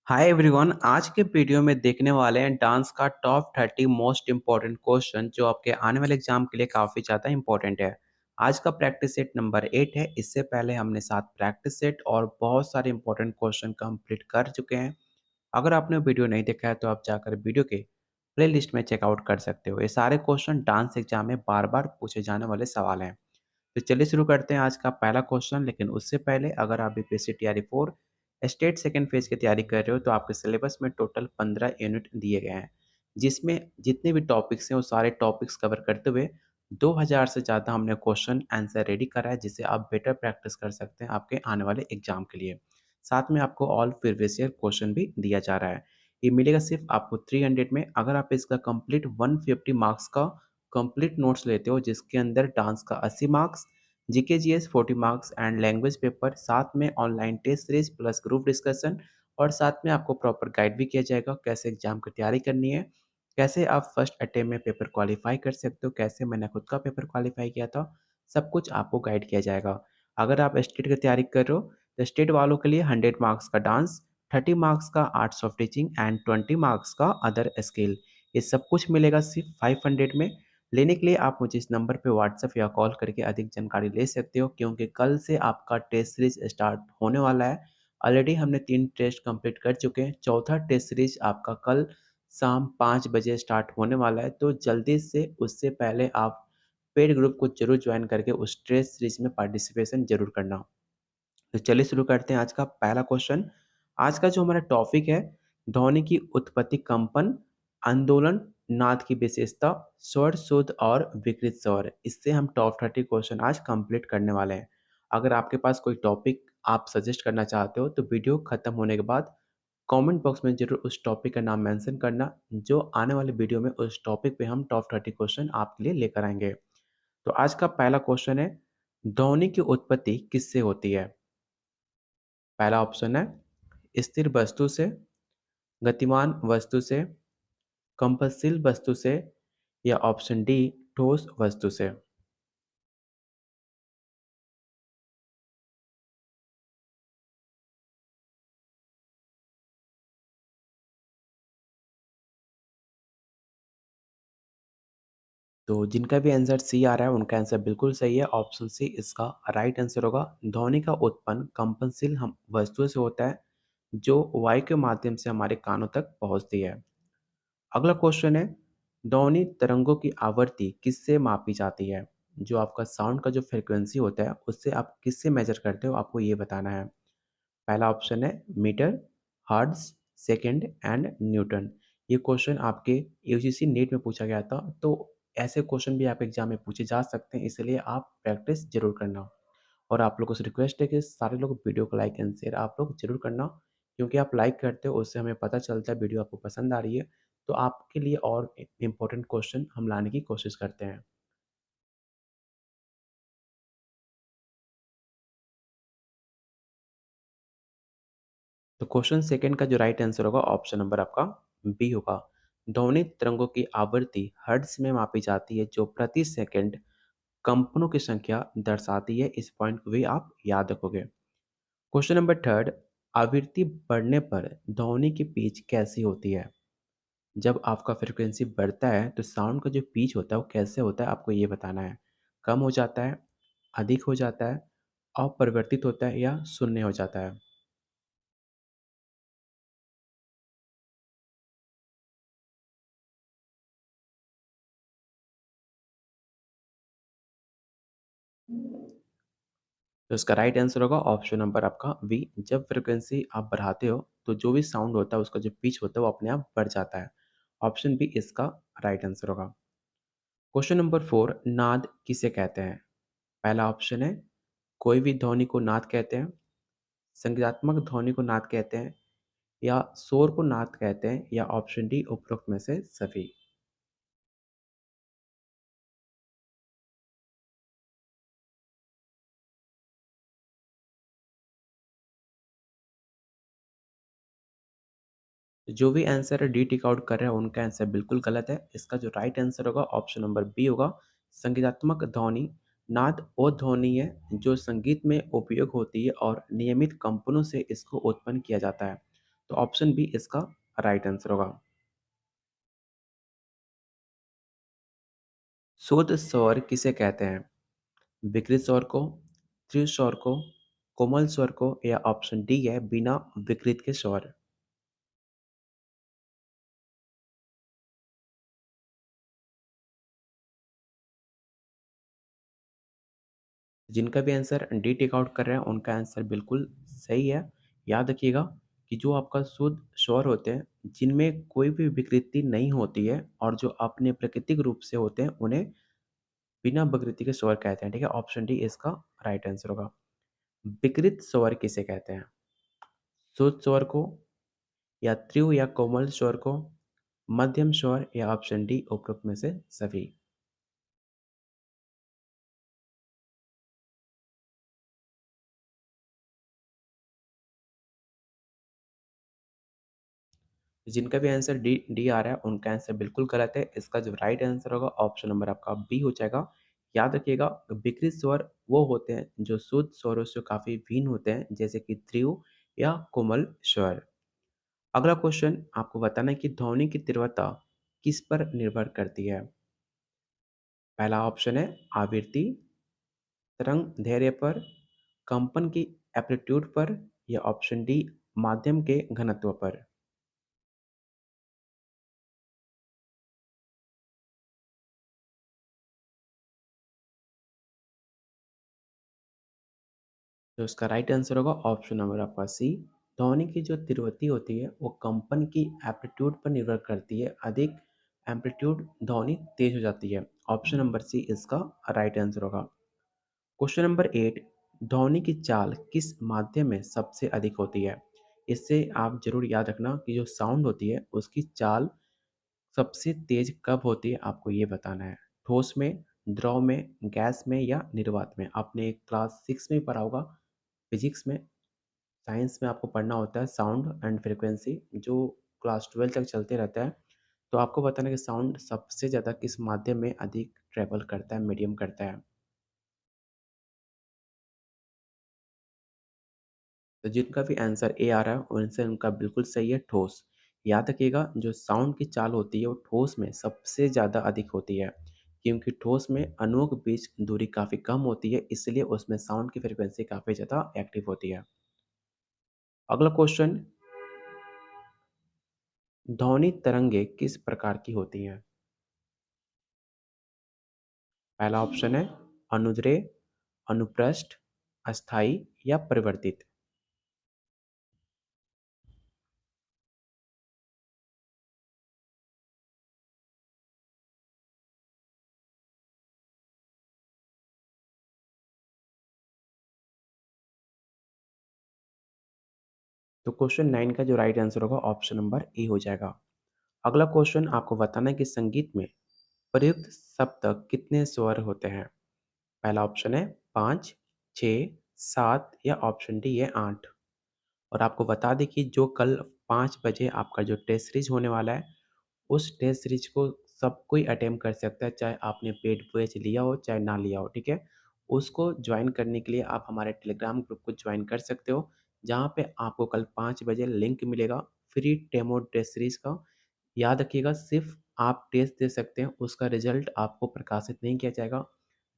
Hi everyone. आज के video में देखने वाले हैं डांस का टॉप 30 मोस्ट इम्पोर्टेंट क्वेश्चन जो आपके आने वाले एग्जाम के लिए काफ़ी ज़्यादा इम्पोर्टेंट है। आज का प्रैक्टिस सेट नंबर 8 है। इससे पहले हमने 7 प्रैक्टिस सेट और बहुत सारे इम्पोर्टेंट क्वेश्चन कंप्लीट कर चुके हैं। अगर आपने वीडियो नहीं देखा है तो आप जाकर वीडियो के प्लेलिस्ट में चेकआउट कर सकते हो। ये सारे क्वेश्चन डांस एग्जाम में बार बार पूछे जाने वाले सवाल हैं। तो चलिए शुरू करते हैं आज का पहला क्वेश्चन। लेकिन उससे पहले अगर आप BPSC TRE 4 state second phase की तैयारी कर रहे हो तो आपके सिलेबस में टोटल 15 यूनिट दिए गए हैं, जिसमें जितने भी टॉपिक्स हैं वो सारे टॉपिक्स कवर करते हुए 2000 से ज़्यादा हमने क्वेश्चन आंसर रेडी करा है, जिससे आप बेटर प्रैक्टिस कर सकते हैं आपके आने वाले एग्जाम के लिए। साथ में आपको ऑल प्रीवियस ईयर क्वेश्चन भी दिया जा रहा है। ये मिलेगा सिर्फ आपको 300 में। अगर आप इसका कंप्लीट 150 मार्क्स का कंप्लीट नोट्स लेते हो, जिसके अंदर डांस का 80 marks, GK GS 40 marks and language paper, साथ में online test series plus group discussion, और साथ में आपको प्रॉपर गाइड भी किया जाएगा कैसे एग्जाम की तैयारी करनी है, कैसे आप फर्स्ट अटेम्प्ट में पेपर क्वालिफाई कर सकते हो, कैसे मैंने खुद का पेपर क्वालिफाई किया था, सब कुछ आपको गाइड किया जाएगा। अगर आप स्टेट की तैयारी कर रहे हो तो स्टेट वालों के लिए 100 मार्क्स का डांस, 30 मार्क्स का arts of teaching and 20 marks का अदर स्किल, ये सब कुछ मिलेगा सिर्फ 500 में। लेने के लिए आप मुझे इस नंबर पे व्हाट्सएप या कॉल करके अधिक जानकारी ले सकते हो, क्योंकि कल से आपका टेस्ट सीरीज स्टार्ट होने वाला है। ऑलरेडी हमने 3 टेस्ट कंप्लीट कर चुके हैं। चौथा टेस्ट सीरीज आपका कल शाम 5 बजे स्टार्ट होने वाला है, तो जल्दी से उससे पहले आप पेड ग्रुप को जरूर ज्वाइन करके उस टेस्ट सीरीज में पार्टिसिपेशन जरूर करना। तो चलिए शुरू करते हैं आज का पहला क्वेश्चन। आज का जो हमारा टॉपिक है, ध्वनि की उत्पत्ति, कंपन, आंदोलन, नाद की विशेषता, स्वर शुद्ध और विकृत स्वर। इससे हम टॉप 30 क्वेश्चन आज कंप्लीट करने वाले हैं। अगर आपके पास कोई टॉपिक आप सजेस्ट करना चाहते हो तो वीडियो खत्म होने के बाद कमेंट बॉक्स में जरूर उस टॉपिक का नाम मेंशन करना, जो आने वाले वीडियो में उस टॉपिक पे हम टॉप 30 क्वेश्चन आपके लिए लेकर आएंगे। तो आज का पहला क्वेश्चन है, ध्वनि की उत्पत्ति किससे होती है? पहला ऑप्शन है स्थिर वस्तु से, गतिमान वस्तु से, कंपनशील वस्तु से, या ऑप्शन डी ठोस वस्तु से। तो जिनका भी आंसर सी आ रहा है उनका आंसर बिल्कुल सही है। ऑप्शन सी इसका राइट आंसर होगा। ध्वनि का उत्पन्न कंपनशील हम वस्तुओं से होता है, जो वायु के माध्यम से हमारे कानों तक पहुंचती है। अगला क्वेश्चन है, ध्वनि तरंगों की आवृत्ति किससे मापी जाती है? जो आपका साउंड का जो फ्रीक्वेंसी होता है उससे आप किससे मेजर करते हो, आपको ये बताना है। पहला ऑप्शन है metre, hertz, second and newton. ये क्वेश्चन आपके यूजीसी नीट में पूछा गया था, तो ऐसे क्वेश्चन भी आप एग्जाम में पूछे जा सकते हैं, इसलिए आप प्रैक्टिस जरूर करना। और आप लोगों से रिक्वेस्ट है कि सारे लोग वीडियो को लाइक एंड शेयर आप लोग जरूर करना, क्योंकि आप लाइक करते हो उससे हमें पता चलता है वीडियो आपको पसंद आ रही है, तो आपके लिए और इम्पोर्टेंट क्वेश्चन हम लाने की कोशिश करते हैं। तो क्वेश्चन सेकंड का जो राइट आंसर होगा ऑप्शन नंबर आपका बी होगा। ध्वनि तरंगों की आवृत्ति हर्ट्ज में मापी जाती है, जो प्रति सेकंड कंपनों की संख्या दर्शाती है। इस पॉइंट को भी आप याद रखोगे। क्वेश्चन नंबर थर्ड, आवृत्ति बढ़ने पर ध्वनि की पिच कैसी होती है? जब आपका फ्रीक्वेंसी बढ़ता है तो साउंड का जो पिच होता है वो कैसे होता है, आपको ये बताना है। कम हो जाता है, अधिक हो जाता है, अपरिवर्तित होता है, या शून्य हो जाता है। तो इसका राइट आंसर होगा ऑप्शन नंबर आपका बी। जब फ्रीक्वेंसी आप बढ़ाते हो तो जो भी साउंड होता है उसका जो पिच होता है वो अपने आप बढ़ जाता है। ऑप्शन बी इसका राइट आंसर होगा। क्वेश्चन नंबर फोर, नाद किसे कहते हैं? पहला ऑप्शन है कोई भी ध्वनि को नाद कहते हैं, संगीतात्मक ध्वनि को नाद कहते हैं, या शोर को नाद कहते हैं, या ऑप्शन डी उपरोक्त में से सभी। जो भी आंसर डी टिक आउट कर रहे हैं उनका आंसर बिल्कुल गलत है। इसका जो राइट आंसर होगा ऑप्शन नंबर बी होगा। संगीतात्मक ध्वनि नाद वो ध्वनि है जो संगीत में उपयोग होती है और नियमित कंपनों से इसको उत्पन्न किया जाता है। तो ऑप्शन बी इसका राइट आंसर होगा। शुद्ध स्वर किसे कहते हैं? विकृत स्वर को, तीव्र स्वर को, कोमल स्वर को या ऑप्शन डी है बिना विकृत के स्वर। जिनका भी आंसर डी टिक आउट कर रहे हैं उनका आंसर बिल्कुल सही है। याद रखिएगा कि जो आपका शुद्ध स्वर होते हैं, जिनमें कोई भी विकृति नहीं होती है और जो अपने प्राकृतिक रूप से होते हैं, उन्हें बिना विकृति के स्वर कहते हैं। ठीक है, ऑप्शन डी इसका राइट आंसर होगा। विकृत स्वर किसे कहते हैं? शुद्ध स्वर को या तीव्र या कोमल स्वर को, मध्यम स्वर या ऑप्शन डी उपरोक्त में से सभी। जिनका भी आंसर डी डी आ रहा है उनका आंसर बिल्कुल गलत है। इसका जो राइट आंसर होगा ऑप्शन नंबर आपका बी हो जाएगा। याद रखिएगा, विकृत स्वर वो होते हैं जो शुद्ध स्वरों से काफी भिन्न होते हैं, जैसे कि तीव्र या कोमल स्वर। अगला क्वेश्चन आपको बताना है कि ध्वनि की तीव्रता किस पर निर्भर करती है? पहला ऑप्शन है आवृत्ति, तरंग धैर्य पर, कंपन की एम्पलीट्यूड पर या ऑप्शन डी माध्यम के घनत्व पर। तो इसका राइट आंसर होगा ऑप्शन नंबर आपका सी। ध्वनि की जो तीव्रता होती है वो कंपन की एम्पलीट्यूड पर निर्भर करती है। अधिक एम्पलीट्यूड ध्वनि तेज हो जाती है। ऑप्शन नंबर सी इसका राइट आंसर होगा। क्वेश्चन नंबर 8, ध्वनि की चाल किस माध्यम में सबसे अधिक होती है? इससे आप जरूर याद रखना कि जो साउंड होती है उसकी चाल सबसे तेज कब होती है, आपको ये बताना है। ठोस में, द्रव में, गैस में या निर्वात में। आपने क्लास 6 में पढ़ा होगा फिजिक्स में, साइंस में आपको पढ़ना होता है साउंड एंड फ्रीक्वेंसी, जो क्लास 12 तक चलते रहता है। तो आपको बताना है कि साउंड सबसे ज़्यादा किस माध्यम में अधिक ट्रैवल करता है, मीडियम करता है। तो जिनका भी आंसर ए आ रहा है आंसर उनका बिल्कुल सही है, ठोस। याद रखिएगा जो साउंड की चाल होती है वो ठोस में सबसे ज़्यादा अधिक होती है, क्योंकि ठोस में अणुओं के बीच दूरी काफ़ी कम होती है, इसलिए उसमें साउंड की फ्रीक्वेंसी काफ़ी ज़्यादा एक्टिव होती है। अगला क्वेश्चन, ध्वनि तरंगे किस प्रकार की होती हैं? पहला ऑप्शन है अनुदैर्ध्य, अनुप्रस्थ, अस्थाई या परिवर्तित। तो क्वेश्चन 9 का जो राइट आंसर होगा ऑप्शन नंबर ए हो जाएगा। अगला क्वेश्चन आपको बताना है कि संगीत में प्रयुक्त सप्तक कितने स्वर होते हैं? पहला ऑप्शन है 5, 6, 7 या ऑप्शन डी है 8। और आपको बता दें कि जो कल 5 बजे आपका जो टेस्ट सीरीज होने वाला है, उस टेस्ट सीरीज को सब कोई अटेम्प्ट कर सकता है, चाहे आपने पेड बैच लिया हो चाहे ना लिया हो, ठीक है? उसको ज्वाइन करने के लिए आप हमारे टेलीग्राम ग्रुप को ज्वाइन कर सकते हो, जहाँ पे आपको कल 5 बजे लिंक मिलेगा फ्री डेमो टेस्ट सीरीज का। याद रखिएगा सिर्फ आप टेस्ट दे सकते हैं, उसका रिजल्ट आपको प्रकाशित नहीं किया जाएगा।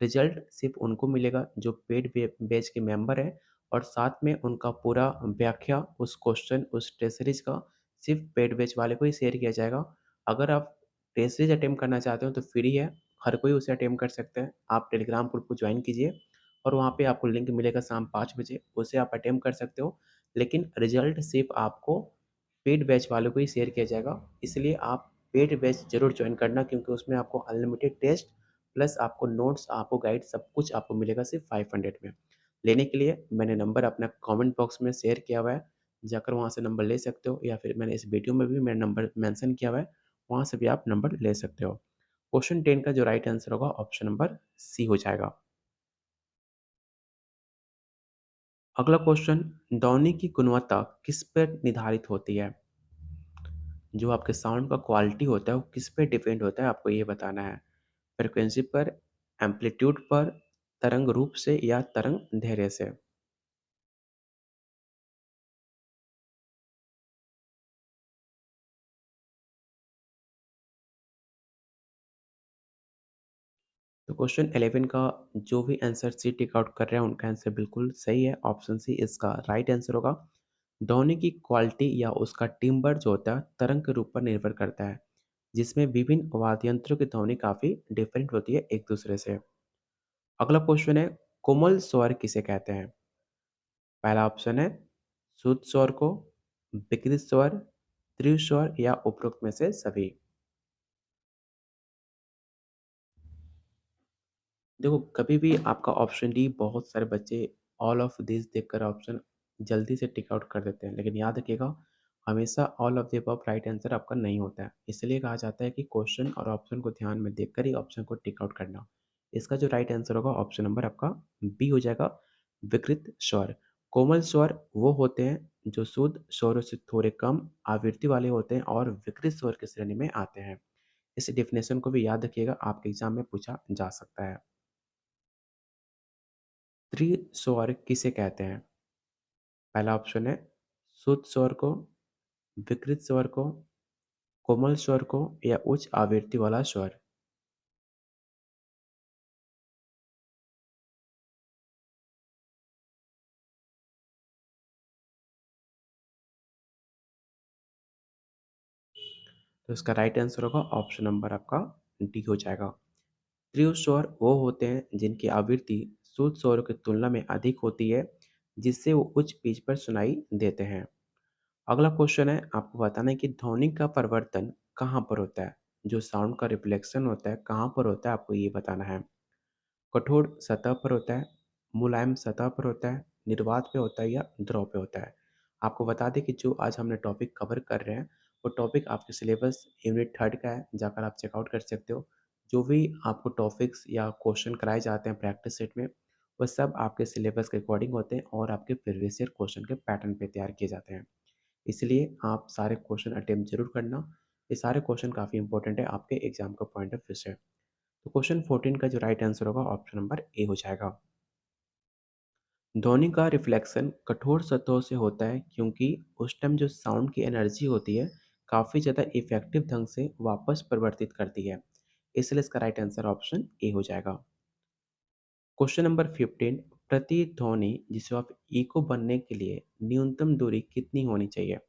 रिजल्ट सिर्फ उनको मिलेगा जो पेड बैच के मेंबर हैं, और साथ में उनका पूरा व्याख्या उस क्वेश्चन उस टेस्ट सीरीज का सिर्फ पेड बैच वाले को ही शेयर किया जाएगा। अगर आप टेस्ट सीरीज अटेम्प्ट करना चाहते हो तो फ्री है, हर कोई उसे अटेम्प्ट कर सकते हैं। आप टेलीग्राम ग्रुप को ज्वाइन कीजिए और वहाँ पे आपको लिंक मिलेगा शाम 5 बजे, उसे आप अटेम्प्ट कर सकते हो। लेकिन रिजल्ट सिर्फ आपको पेड बैच वालों को ही शेयर किया जाएगा, इसलिए आप पेड बैच ज़रूर ज्वाइन करना, क्योंकि उसमें आपको अनलिमिटेड टेस्ट प्लस आपको नोट्स, आपको गाइड सब कुछ आपको मिलेगा सिर्फ 500 में। लेने के लिए मैंने नंबर अपना कमेंट बॉक्स में शेयर किया हुआ है, जाकर वहाँ से नंबर ले सकते हो, या फिर मैंने इस वीडियो में भी मेरा नंबर मेंशन किया हुआ है, वहाँ से भी आप नंबर ले सकते हो। क्वेश्चन 10 का जो राइट आंसर होगा ऑप्शन नंबर सी हो जाएगा। अगला क्वेश्चन, ध्वनि की गुणवत्ता किस पर निर्धारित होती है? जो आपके साउंड का क्वालिटी होता है वो किस पे डिपेंड होता है, आपको ये बताना है। फ्रीक्वेंसी पर, एम्पलीट्यूड पर, तरंग रूप से या तरंग धैर्य से। तो क्वेश्चन 11 का जो भी आंसर सी टिक आउट कर रहे हैं उनका आंसर बिल्कुल सही है। ऑप्शन सी इसका राइट आंसर होगा। ध्वनि की क्वालिटी या उसका टिम्बर जो होता है तरंग के रूप पर निर्भर करता है, जिसमें विभिन्न वाद्य यंत्रों की ध्वनि काफी डिफरेंट होती है एक दूसरे से। अगला क्वेश्चन है, कोमल स्वर किसे कहते हैं? पहला ऑप्शन है शुद्ध स्वर को, विकृत स्वर, तीव्र स्वर या उपरोक्त में से सभी। देखो, कभी भी आपका ऑप्शन डी बहुत सारे बच्चे ऑल ऑफ दिस देखकर ऑप्शन जल्दी से टिक आउट कर देते हैं, लेकिन याद रखिएगा, हमेशा all of the above right answer आपका नहीं होता है। इसलिए कहा जाता है कि क्वेश्चन और ऑप्शन को ध्यान में देखकर ही ऑप्शन को टिक आउट करना। इसका जो राइट आंसर होगा ऑप्शन नंबर आपका बी हो जाएगा, विकृत स्वर। कोमल स्वर वो होते हैं जो शुद्ध स्वरों से थोड़े कम आवृत्ति वाले होते हैं और विकृत स्वर की श्रेणी में आते हैं। इस डेफिनेशन को भी याद रखिएगा, आपके एग्जाम में पूछा जा सकता है। त्रिस्वर किसे कहते हैं? पहला ऑप्शन है शुद्ध स्वर को, विकृत स्वर को, कोमल स्वर को या उच्च आवृत्ति वाला स्वर। तो इसका राइट आंसर होगा ऑप्शन नंबर आपका डी हो जाएगा। तीव्र स्वर वो होते हैं जिनकी आवृत्ति शुद्ध स्वरों की तुलना में अधिक होती है, जिससे वो उच्च पिच पर सुनाई देते हैं। अगला क्वेश्चन है, आपको बताना है कि ध्वनि का परिवर्तन कहाँ पर होता है? जो साउंड का रिफ्लेक्शन होता है कहाँ पर होता है, आपको ये बताना है। कठोर सतह पर होता है, मुलायम सतह पर होता है, निर्वात पे होता है या द्रव पे होता है। आपको बता दें कि जो आज हमने टॉपिक कवर कर रहे हैं, वो टॉपिक आपके सिलेबस यूनिट 3 का है, जाकर आप चेकआउट कर सकते हो। जो भी आपको टॉपिक्स या क्वेश्चन कराए जाते हैं प्रैक्टिस सेट में, वो सब आपके सिलेबस के अकॉर्डिंग होते हैं और आपके प्रीवियस ईयर क्वेश्चन के पैटर्न पे तैयार किए जाते हैं। इसलिए आप सारे क्वेश्चन अटेम्प्ट जरूर करना। ये सारे क्वेश्चन काफ़ी इंपॉर्टेंट है आपके एग्जाम का पॉइंट ऑफ व्यू से। तो क्वेश्चन 14 का जो राइट आंसर होगा ऑप्शन नंबर ए हो जाएगा। ध्वनि का रिफ्लेक्शन कठोर सतहों से होता है क्योंकि उस टाइम जो साउंड की एनर्जी होती है काफ़ी ज़्यादा इफेक्टिव ढंग से वापस परिवर्तित करती है। इसलिए इसका राइट आंसर ऑप्शन ए हो जाएगा। क्वेश्चन नंबर 15, प्रतिध्वनि जिसे आप इको बनने के लिए न्यूनतम दूरी कितनी होनी चाहिए?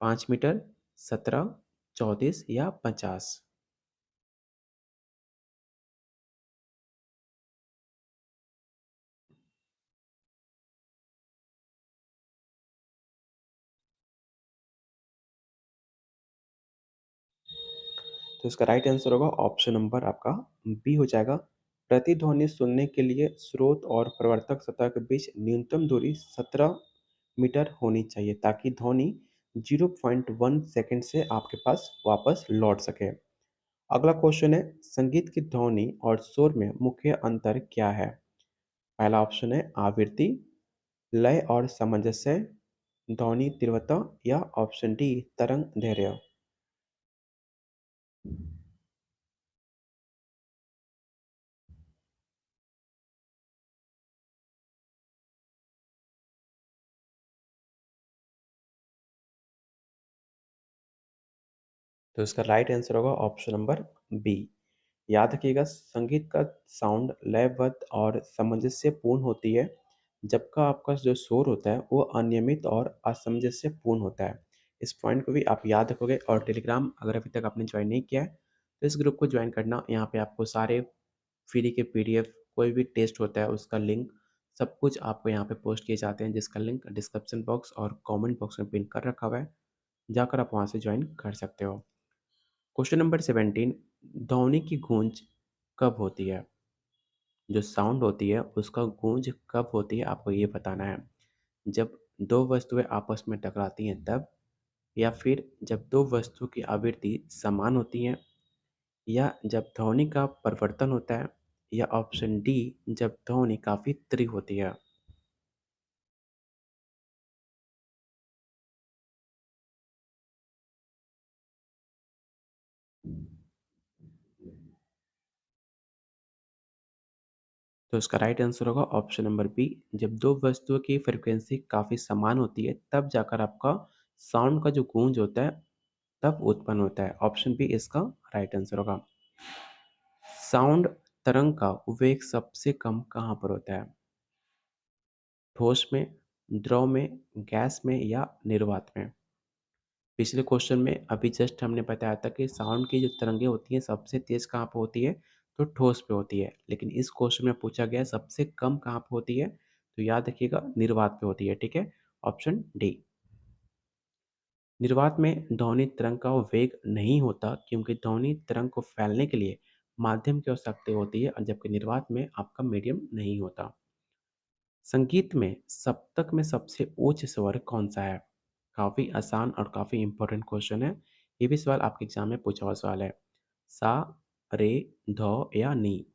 5 मीटर, 17, 34 या 50? तो इसका राइट आंसर होगा ऑप्शन नंबर आपका बी हो जाएगा। प्रतिध्वनि सुनने के लिए स्रोत और प्रवर्तक सतह के बीच न्यूनतम दूरी 17 मीटर होनी चाहिए ताकि ध्वनि 0.1 सेकंड से आपके पास वापस लौट सके। अगला क्वेश्चन है, संगीत की ध्वनि और शोर में मुख्य अंतर क्या है? पहला ऑप्शन है आवृत्ति, लय और सामंजस्य, ध्वनि तीव्रता या ऑप्शन डी तरंग दैर्ध्य। तो इसका राइट आंसर होगा ऑप्शन नंबर बी। याद रखिएगा, संगीत का साउंड लयबद्ध और सामंजस्यपूर्ण होती है, जबकि आपका जो शोर होता है वो अनियमित और असामंजस्यपूर्ण होता है। इस पॉइंट को भी आप याद रखोगे और टेलीग्राम अगर अभी तक आपने ज्वाइन नहीं किया है तो इस ग्रुप को ज्वाइन करना। यहाँ पे आपको सारे फ्री के पीडीएफ, कोई भी टेस्ट होता है उसका लिंक, सब कुछ आपको यहाँ पे पोस्ट किए जाते हैं, जिसका लिंक डिस्क्रिप्शन बॉक्स और कमेंट बॉक्स में पिन कर रखा हुआ है, जाकर आप वहाँ से ज्वाइन कर सकते हो। क्वेश्चन नंबर 17, ध्वनि की गूंज कब होती है? जो साउंड होती है उसका गूंज कब होती है, आपको ये बताना है। जब दो वस्तुएं आपस में टकराती हैं तब, या फिर जब दो वस्तुओं की आवृत्ति समान होती है, या जब ध्वनि का परिवर्तन होता है, या ऑप्शन डी जब ध्वनि काफी तीव्र होती है। तो इसका राइट आंसर होगा ऑप्शन नंबर बी, जब दो वस्तुओं की फ्रीक्वेंसी काफ़ी समान होती है तब जाकर आपका साउंड का जो गूंज होता है तब उत्पन्न होता है। ऑप्शन बी इसका राइट आंसर होगा। साउंड तरंग का वेग सबसे कम कहाँ पर होता है? ठोस में, द्रव में, गैस में या निर्वात में? पिछले क्वेश्चन में अभी जस्ट हमने बताया था कि साउंड की जो तरंगें होती हैं सबसे तेज कहाँ पे होती है? तो ठोस पे होती है। लेकिन इस क्वेश्चन में पूछा गया है सबसे कम कहाँ पे होती है? तो याद रखिएगा निर्वात पे होती है, ठीक है? Option D. निर्वात में ध्वनि तरंग का वेग नहीं होता क्योंकि ध्वनि तरंग को फैलने के लिए माध्यम की आवश्यकता होती है और जबकि निर्वात में आपका मीडियम नहीं होता। संगीत में सप्तक में सबसे उच्च स्वर कौन सा है? काफी आसान और काफी इंपॉर्टेंट क्वेश्चन है। ये भी सवाल आपके एग्जाम में पूछा हुआ सवाल है। सा, रे, ध या नी?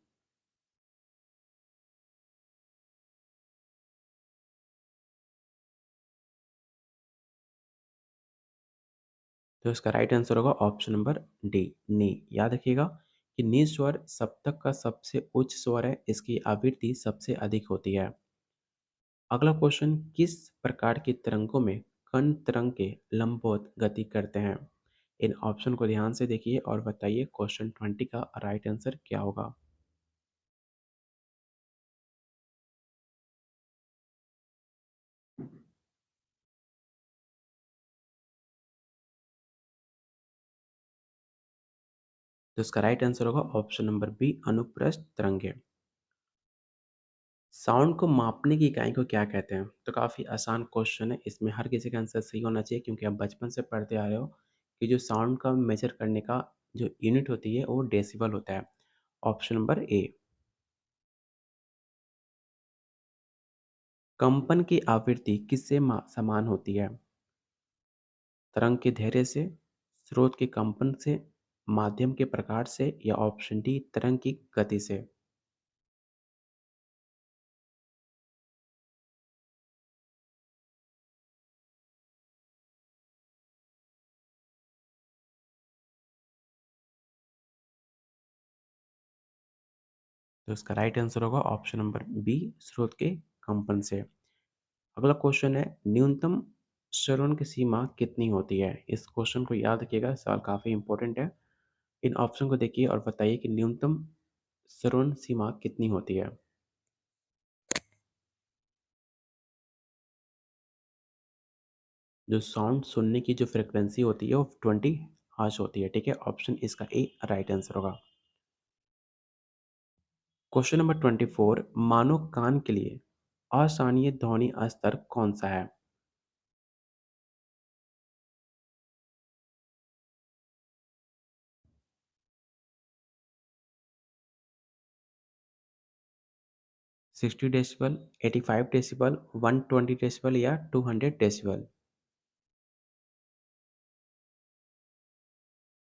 तो इसका राइट आंसर होगा ऑप्शन नंबर डी, नी। याद रखिएगा कि नी स्वर सप्तक का सबसे उच्च स्वर है, इसकी आवृत्ति सबसे अधिक होती है। अगला क्वेश्चन, किस प्रकार की तरंगों में कण तरंग के लंबवत गति करते हैं? इन ऑप्शन को ध्यान से देखिए और बताइए क्वेश्चन 20 का राइट आंसर क्या होगा। तो इसका राइट आंसर होगा ऑप्शन नंबर बी, अनुप्रस्थ तरंगे। साउंड को मापने की इकाई को क्या कहते हैं? तो काफ़ी आसान क्वेश्चन है, इसमें हर किसी का आंसर सही होना चाहिए क्योंकि आप बचपन से पढ़ते आ रहे हो कि जो साउंड का मेजर करने का जो यूनिट होती है वो डेसिबल होता है। Option number A. कंपन की आवृत्ति किससे समान होती है? तरंग के धैर्य से, स्रोत के कंपन से, माध्यम के प्रकार से या ऑप्शन डी तरंग की गति से? तो इसका राइट आंसर होगा ऑप्शन नंबर बी, स्रोत के कंपन से। अगला क्वेश्चन है, न्यूनतम श्रवण की सीमा कितनी होती है? इस क्वेश्चन को याद रखिएगा, सवाल काफ़ी इंपॉर्टेंट है। इन ऑप्शन को देखिए और बताइए कि न्यूनतम श्रवण सीमा कितनी होती है? जो साउंड सुनने की जो फ्रिक्वेंसी होती है वो 20 हर्ट्ज होती है, ठीक है? ऑप्शन इसका ए राइट आंसर होगा। क्वेश्चन नंबर 24, मानव कान के लिए असामान्य ध्वनि स्तर कौन सा है? 60 डेसिबल, 85 डेसिबल, 120 डेसिबल या 200 डेसिबल?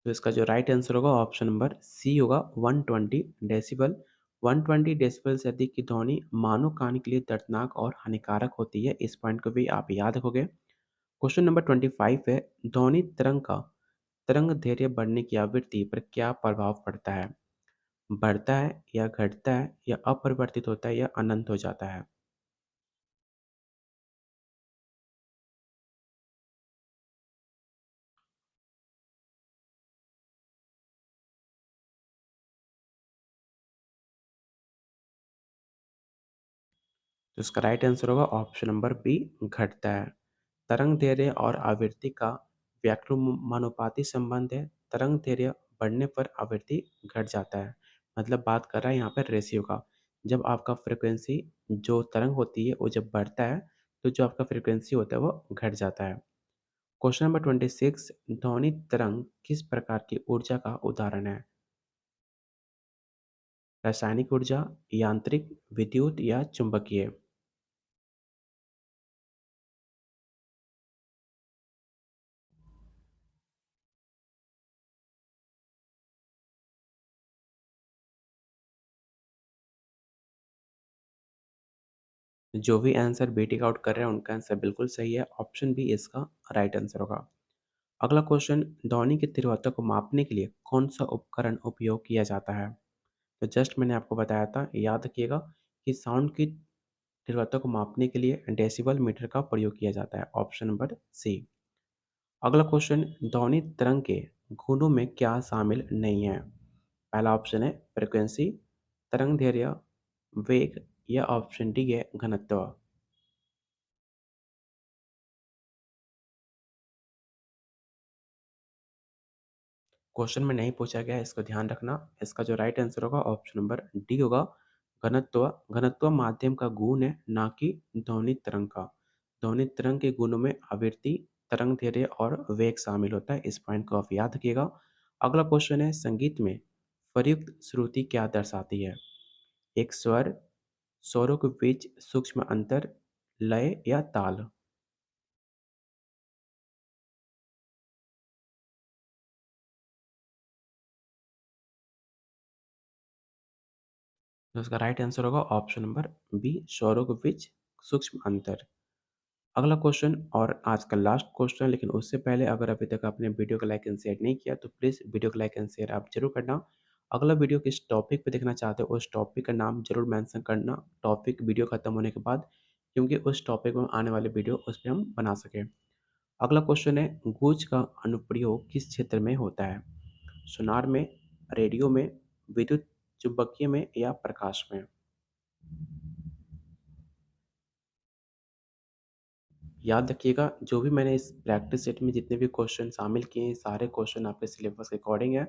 तो इसका जो राइट आंसर होगा ऑप्शन नंबर सी होगा, 120 डेसिबल। 120 डेसिबल से अधिक की ध्वनि मानव कान के लिए दर्दनाक और हानिकारक होती है। इस पॉइंट को भी आप याद रखोगे। क्वेश्चन नंबर 25 है, ध्वनि तरंग का तरंग दैर्ध्य बढ़ने की आवृत्ति पर क्या प्रभाव पड़ता है? बढ़ता है या घटता है या अपरिवर्तित होता है या अनंत हो जाता है? तो इसका राइट आंसर होगा ऑप्शन नंबर बी, घटता है। तरंग दैर्ध्य और आवृत्ति का व्याक्रमानुपाती संबंध है। तरंग दैर्ध्य बढ़ने पर आवृत्ति घट जाता है। मतलब बात कर रहा है यहाँ पर रेशियो का। जब आपका फ्रिक्वेंसी जो तरंग होती है वो जब बढ़ता है तो जो आपका फ्रिक्वेंसी होता है वो घट जाता है। क्वेश्चन नंबर 26, ध्वनि तरंग किस प्रकार की ऊर्जा का उदाहरण है? रासायनिक ऊर्जा, यांत्रिक, विद्युत या चुंबकीय? जो भी आंसर बी टिक आउट कर रहे हैं उनका आंसर बिल्कुल सही है। ऑप्शन बी इसका राइट आंसर होगा। अगला क्वेश्चन, ध्वनि की तीव्रता को मापने के लिए कौन सा उपकरण उपयोग किया जाता है? तो जस्ट मैंने आपको बताया था, याद रखिएगा कि साउंड की तीव्रता को मापने के लिए डेसिबल मीटर का प्रयोग किया जाता है। Option number C. अगला क्वेश्चन, ध्वनि तरंग के गुणों में क्या शामिल नहीं है? पहला ऑप्शन है फ्रीक्वेंसी, तरंगदैर्घ्य, वेग या ऑप्शन डी है घनत्व। क्वेश्चन में नहीं पूछा गया है, इसको ध्यान रखना। इसका जो राइट आंसर होगा ऑप्शन नंबर डी होगा घनत्व। घनत्व माध्यम का गुण है, ना कि ध्वनि तरंग का। ध्वनि तरंग के गुणों में आवृत्ति, तरंग दैर्ध्य और वेग शामिल होता है। इस पॉइंट को आप याद रखिएगा। अगला क्वेश्चन है संगीत में प्रयुक्त श्रुति क्या दर्शाती है? एक स्वर, स्वरों के बीच सूक्ष्म अंतर, लय या ताल। तो इसका राइट आंसर होगा ऑप्शन नंबर बी, स्वरों के बीच सूक्ष्म अंतर। अगला क्वेश्चन और आज का लास्ट क्वेश्चन, लेकिन उससे पहले अगर अभी तक आपने वीडियो को लाइक एंड शेयर नहीं किया तो प्लीज़ वीडियो को लाइक एंड शेयर आप जरूर करना। अगला वीडियो किस टॉपिक पे देखना चाहते हो उस टॉपिक का नाम जरूर मेंशन करना टॉपिक वीडियो खत्म होने के बाद, क्योंकि उस टॉपिक में आने वाले वीडियो उस पर हम बना सकें। अगला क्वेश्चन है गूंज का अनुप्रयोग किस क्षेत्र में होता है? सोनार में, रेडियो में, विद्युत चुम्बकीय में या प्रकाश में। याद रखिएगा जो भी मैंने इस प्रैक्टिस सेट में जितने भी क्वेश्चन शामिल किए हैं सारे क्वेश्चन आपके सिलेबस के अकॉर्डिंग है।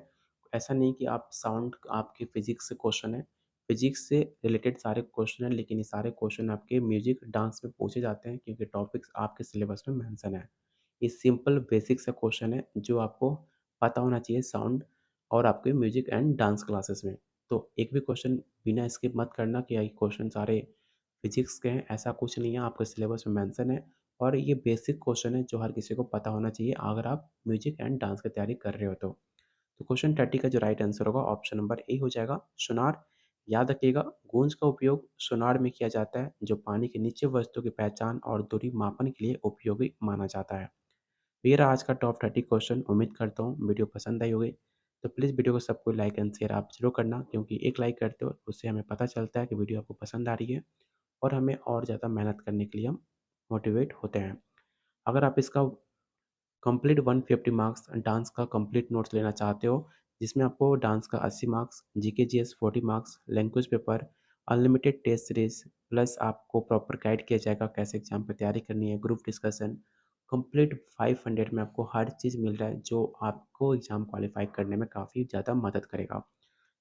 ऐसा नहीं कि आप साउंड आपके फिजिक्स से क्वेश्चन है, फिजिक्स से रिलेटेड सारे क्वेश्चन हैं, लेकिन ये सारे क्वेश्चन आपके म्यूजिक डांस में पूछे जाते हैं क्योंकि टॉपिक्स आपके सिलेबस में मेंशन है। ये सिंपल बेसिक सा क्वेश्चन है जो आपको पता होना चाहिए साउंड और आपके म्यूजिक एंड डांस क्लासेस में। तो एक भी क्वेश्चन बिना स्किप मत करना कि ये क्वेश्चन सारे फिजिक्स के हैं, ऐसा कुछ नहीं है, आपके सिलेबस में मेंशन है। और ये बेसिक क्वेश्चन है जो हर किसी को पता होना चाहिए अगर आप म्यूजिक एंड डांस की तैयारी कर रहे हो तो। क्वेश्चन 30 का जो राइट आंसर होगा ऑप्शन नंबर ए हो जाएगा सोनार। याद रखिएगा गूंज का उपयोग सोनार में किया जाता है जो पानी के नीचे वस्तु की पहचान और दूरी मापन के लिए उपयोगी माना जाता है। तो ये रहा आज का टॉप 30 क्वेश्चन। उम्मीद करता हूँ वीडियो पसंद आई होगी। तो प्लीज़ वीडियो को सबको लाइक एंड शेयर आप जरूर करना, क्योंकि एक लाइक करते हो उससे हमें पता चलता है कि वीडियो आपको पसंद आ रही है और हमें और ज़्यादा मेहनत करने के लिए हम मोटिवेट होते हैं। अगर आप इसका कंप्लीट 150 मार्क्स डांस का कंप्लीट नोट्स लेना चाहते हो, जिसमें आपको डांस का 80 marks, GK GS 40 marks, language paper, unlimited test series, plus आपको प्रॉपर गाइड किया जाएगा कैसे एग्जाम पर तैयारी करनी है, ग्रुप डिस्कशन, कंप्लीट 500 में आपको हर चीज़ मिल रहा है जो आपको एग्ज़ाम क्वालिफाई करने में काफ़ी ज़्यादा मदद करेगा।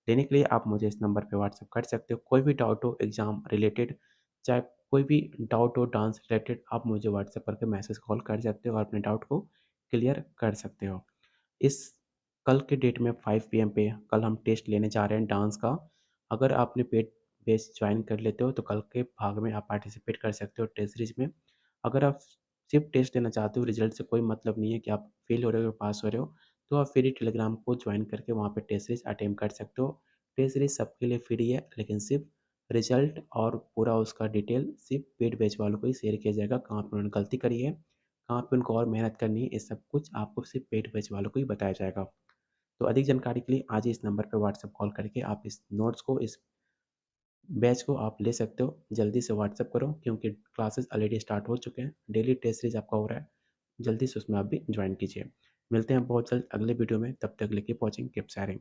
लेने के लिए आप मुझे इस नंबर पे व्हाट्सएप कर सकते हो। कोई भी डाउट हो एग्ज़ाम रिलेटेड, चाहे कोई भी डाउट हो डांस रिलेटेड, आप मुझे व्हाट्सएप करके मैसेज कॉल कर सकते हो और अपने डाउट को क्लियर कर सकते हो। इस कल के डेट में 5 पीएम पे कल हम टेस्ट लेने जा रहे हैं डांस का। अगर आपने पेड बैच जॉइन कर लेते हो तो कल के भाग में आप पार्टिसिपेट कर सकते हो टेस्ट सीरीज में। अगर आप सिर्फ टेस्ट देना चाहते हो, रिजल्ट से कोई मतलब नहीं है कि आप फेल हो रहे हो या पास हो रहे हो, तो आप फ्री टेलीग्राम को ज्वाइन करके वहाँ पे टेस्ट सीरीज अटेम्प्ट कर सकते हो। टेस्ट सीरीज सबके लिए फ्री है, लेकिन सिर्फ रिजल्ट और पूरा उसका डिटेल सिर्फ पेड बैच वालों को ही शेयर किया जाएगा। कहाँ पर उन्होंने गलती करी है, कहाँ पे उनको और मेहनत करनी है, ये सब कुछ आपको सिर्फ पेड बैच वालों को ही बताया जाएगा। तो अधिक जानकारी के लिए आज ही इस नंबर पर व्हाट्सएप कॉल करके आप इस नोट्स को, इस बैच को आप ले सकते हो। जल्दी से व्हाट्सएप करो क्योंकि क्लासेस ऑलरेडी स्टार्ट हो चुके हैं। डेली टेस्ट सीरीज आपका हो रहा है, जल्दी से उसमें आप भी ज्वाइन कीजिए। मिलते हैं बहुत जल्द अगले वीडियो में, तब तक के लिए कीप वॉचिंग, कीप शेयरिंग।